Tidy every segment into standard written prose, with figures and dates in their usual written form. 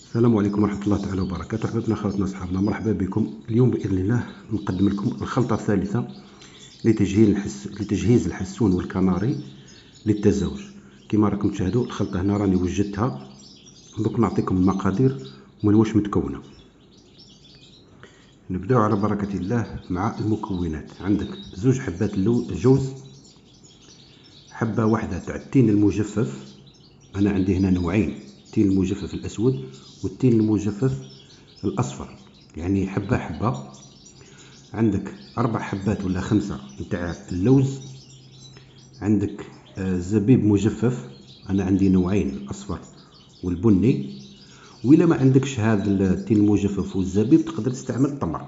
السلام عليكم ورحمة الله تعالى وبركاته. أحبابنا خواتنا أصحابنا، مرحبا بكم. اليوم بإذن الله نقدم لكم الخلطة الثالثة لتجهيز الحسون والكناري للتزاوج. كما راكم تشاهدوا الخلطة هنا راني وجدتها. دوك نعطيكم المقادير ومن واش متكونة. نبداو على بركة الله مع المكونات. عندك 2 حبات الجوز، حبة واحدة تاع التين المجفف، أنا عندي هنا نوعين، التين المجفف الأسود والتين المجفف الأصفر، يعني حبة حبة. عندك 4 حبات ولا 5 نتاع اللوز. عندك زبيب مجفف، أنا عندي نوعين، الأصفر والبني. وإلا ما عندكش هذا التين المجفف والزبيب تقدر تستعمل تمر،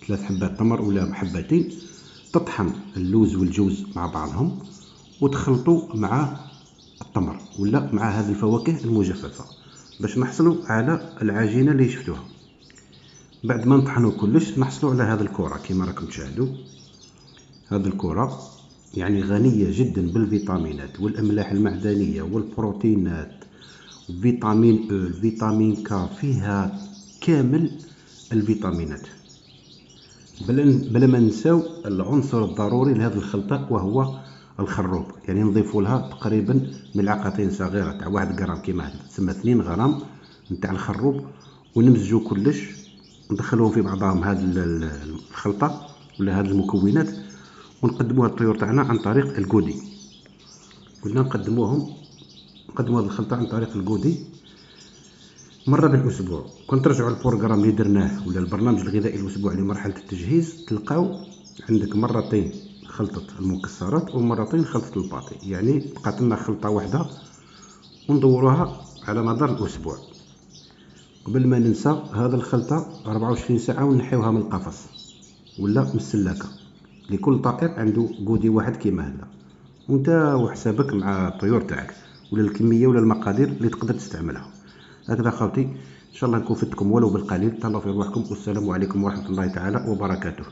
3 حبات تمر ولا حبتين. تطحن اللوز والجوز مع بعضهم وتخلطوا مع التمر ولا مع هذه الفواكه المجففة باش نحصلوا على العجينة اللي شفتوها. بعد ما نطحنوا كلش نحصلوا على هذه الكرة كما راكم تشاهدوا. هذه الكرة يعني غنية جدا بالفيتامينات والأملاح المعدنية والبروتينات، فيتامين أو، فيتامين ك، فيها كامل الفيتامينات. بلا ما ننساو العنصر الضروري لهذه الخلطة وهو الخروب، يعني نضيفوا لها تقريبا ملعقتين صغيرة تاع 1 غرام، كيما هذا تسمى 2 غرام نتاع الخروب، ونمزجوا كلش ندخلوهم في بعضهم هذه الخلطة ولا هذه المكونات، ونقدموها للطيور تاعنا عن طريق الكودي. قلنا نقدموا هذه الخلطة عن طريق الكودي مرة بالأسبوع. كنت ترجعوا البروغرام اللي درناه ولا البرنامج الغذائي الأسبوعي لمرحلة التجهيز تلقاو عندك مرتين خلطة المكسرات ومرتين خلطة الباطي، يعني بقات لنا خلطة واحدة وندوروها على مدار الأسبوع. قبل ما ننسى هذا الخلطة 24 ساعة ونحيوها من القفص ولا من السلاكة، لكل طائر عنده كودي واحد كيما هذا، وانت وحسابك مع الطيور تاعك ولا الكمية ولا المقادير اللي تقدر تستعملها. هكذا خوتي، ان شاء الله نكون فدتكم ولو بالقليل. تهلاو في رواحكم، والسلام عليكم ورحمة الله تعالى وبركاته.